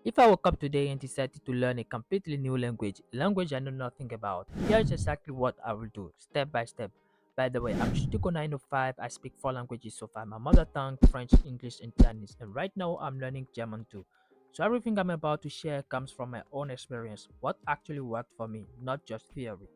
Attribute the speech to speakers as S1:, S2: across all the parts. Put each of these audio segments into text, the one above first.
S1: If I woke up today and decided to learn a completely new language, a language I know nothing about, here's exactly what I will do, step by step. By the way, I'm Shitiko 905. I speak four languages so far: my mother tongue, French, English, and Chinese. And right now, I'm learning German too. So everything I'm about to share comes from my own experience, what actually worked for me, not just theory.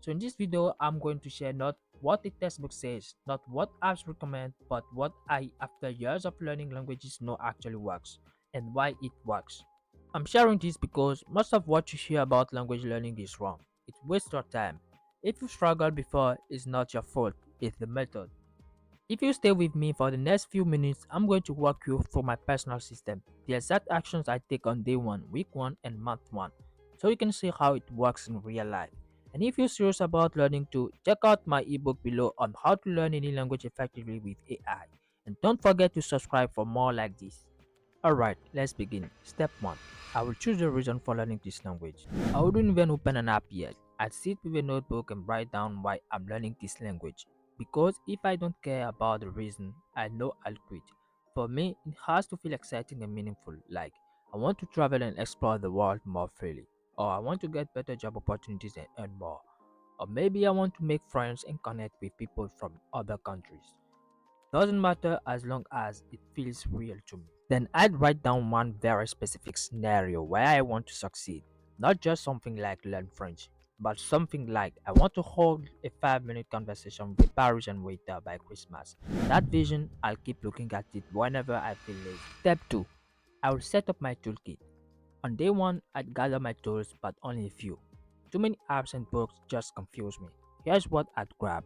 S1: So in this video, I'm going to share not what the textbook says, not what apps recommend, but what I, after years of learning languages, know actually works and why it works. I'm sharing this because most of what you hear about language learning is wrong. It wastes your time. If you struggled before, it's not your fault, it's the method. If you stay with me for the next few minutes, I'm going to walk you through my personal system, the exact actions I take on day 1, week 1, and month 1, so you can see how it works in real life. And if you're serious about learning too, check out my ebook below on how to learn any language effectively with AI. And don't forget to subscribe for more like this. Alright, let's begin. Step 1. I will choose the reason for learning this language. I wouldn't even open an app yet. I'd sit with a notebook and write down why I'm learning this language. Because if I don't care about the reason, I know I'll quit. For me, it has to feel exciting and meaningful, like I want to travel and explore the world more freely, or I want to get better job opportunities and earn more, or maybe I want to make friends and connect with people from other countries. Doesn't matter as long as it feels real to me. Then I'd write down one very specific scenario where I want to succeed. Not just something like learn French, but something like I want to hold a 5-minute conversation with a Parisian waiter by Christmas. That vision, I'll keep looking at it whenever I feel lazy. Step 2. I will set up my toolkit. On day 1, I'd gather my tools, but only a few. Too many apps and books just confuse me. Here's what I'd grab: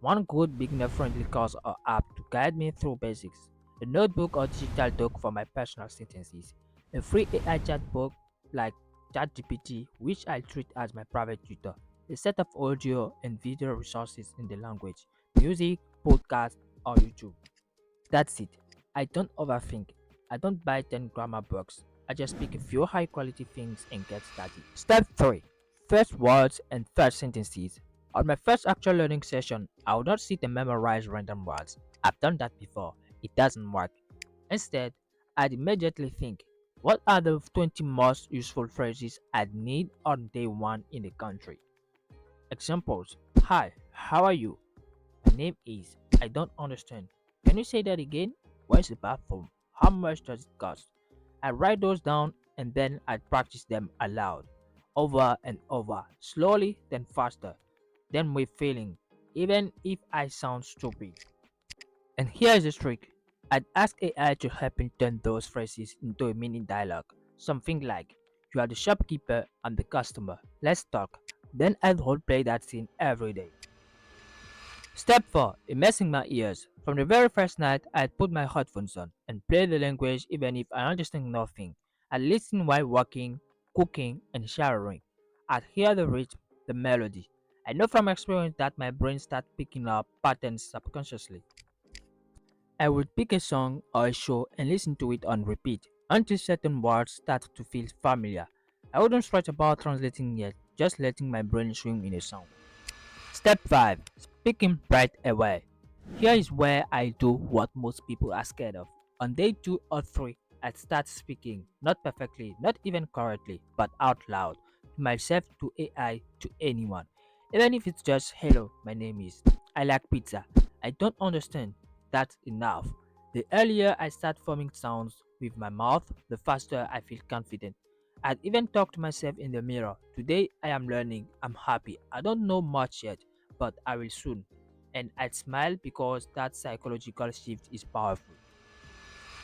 S1: one good beginner friendly course or app to guide me through basics, a notebook or digital doc for my personal sentences, a free AI chat book like ChatGPT, which I treat as my private tutor, a set of audio and video resources in the language, music, podcast, or YouTube. That's it. I don't overthink. I don't buy 10 grammar books. I just pick a few high quality things and get started. Step 3. First words and first sentences. On my first actual learning session, I would not sit and memorize random words. I've done that before. It doesn't work. Instead, I'd immediately think, what are the 20 most useful phrases I'd need on day 1 in the country? Examples: Hi, how are you? My name is. I don't understand. Can you say that again? Where's the bathroom? How much does it cost? I write those down and then I practice them aloud, over and over, slowly, then faster, then with feeling, even if I sound stupid. And here's the trick: I'd ask AI to help me turn those phrases into a mini dialogue. Something like, "You are the shopkeeper, I'm the customer. Let's talk." Then I'd roleplay that scene every day. Step 4. Immersing my ears. From the very first night, I'd put my headphones on and play the language even if I understand nothing. I'd listen while walking, cooking, and showering. I'd hear the rhythm, the melody. I know from experience that my brain starts picking up patterns subconsciously. I would pick a song or a show and listen to it on repeat until certain words start to feel familiar. I wouldn't stress about translating yet, just letting my brain swim in a song. Step 5. Speaking right away. Here is where I do what most people are scared of. On day 2 or 3, I start speaking, not perfectly, not even correctly, but out loud, to myself, to AI, to anyone. Even if it's just, "Hello, my name is. I like pizza. I don't understand." That's enough. The earlier I start forming sounds with my mouth, the faster I feel confident. I'd even talk to myself in the mirror. Today I am learning, I'm happy. I don't know much yet, but I will soon. And I'd smile because that psychological shift is powerful.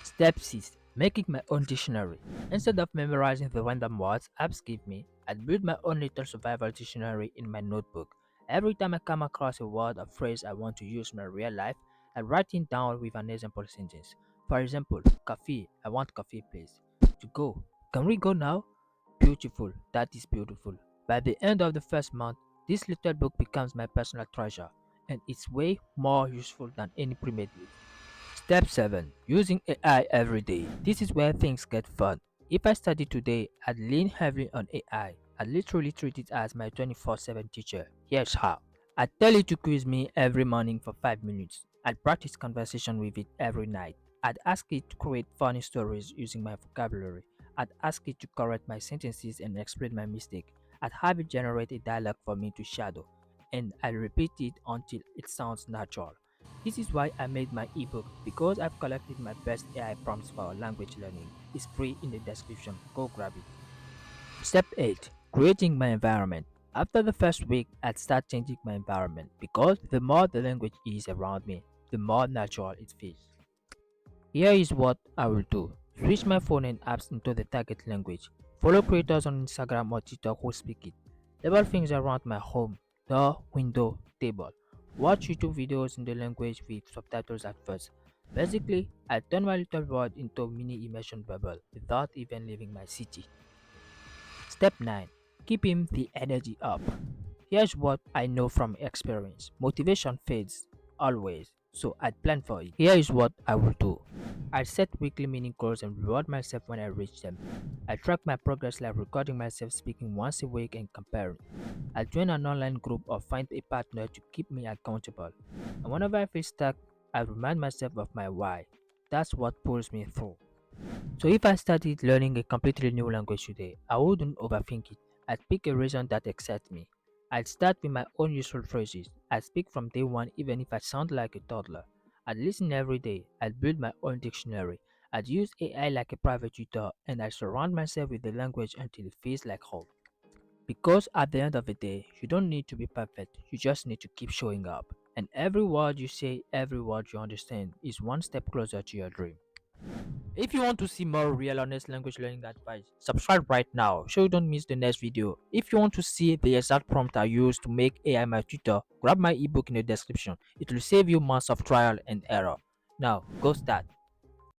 S1: Step 6. Making my own dictionary. Instead of memorizing the random words apps give me, I'd build my own little survival dictionary in my notebook. Every time I come across a word or phrase I want to use in my real life, I write it down with an example sentence. For example, coffee, I want coffee please. To go, can we go now? Beautiful, that is beautiful. By the end of the first month, this little book becomes my personal treasure, and it's way more useful than any pre-made book. Step 7. Using AI every day. This is where things get fun. If I study today, I'd lean heavily on AI. I'd literally treat it as my 24/7 teacher. Here's how. I'd tell it to quiz me every morning for 5 minutes. I'd practice conversation with it every night. I'd ask it to create funny stories using my vocabulary. I'd ask it to correct my sentences and explain my mistake. I'd have it generate a dialogue for me to shadow, and I'll repeat it until it sounds natural. This is why I made my ebook, because I've collected my best AI prompts for language learning. It's free in the description. Go grab it. Step 8. Creating my environment. After the first week, I'd start changing my environment because the more the language is around me, the more natural it feels. Here is what I will do. Switch my phone and apps into the target language. Follow creators on Instagram or TikTok who speak it. Label things around my home, door, window, table. Watch YouTube videos in the language with subtitles at first. Basically, I turn my little world into a mini immersion bubble without even leaving my city. Step 9. Keeping the energy up. Here's what I know from experience. Motivation fades always, so I'd plan for it. Here is what I will do. I set weekly mini goals and reward myself when I reach them. I track my progress like recording myself speaking once a week and comparing. I join an online group or find a partner to keep me accountable. And whenever I feel stuck, I remind myself of my why. That's what pulls me through. So if I started learning a completely new language today, I wouldn't overthink it. I'd pick a reason that excites me. I'd start with my own useful phrases. I'd speak from day one even if I sound like a toddler. I'd listen every day. I'd build my own dictionary. I'd use AI like a private tutor and I surround myself with the language until it feels like home. Because at the end of the day, you don't need to be perfect, you just need to keep showing up. And every word you say, every word you understand is one step closer to your dream. If you want to see more real honest language learning advice, subscribe right now so you don't miss the next video. If you want to see the exact prompt I use to make AI my tutor, grab my ebook in the description. It will save you months of trial and error. Now, go start.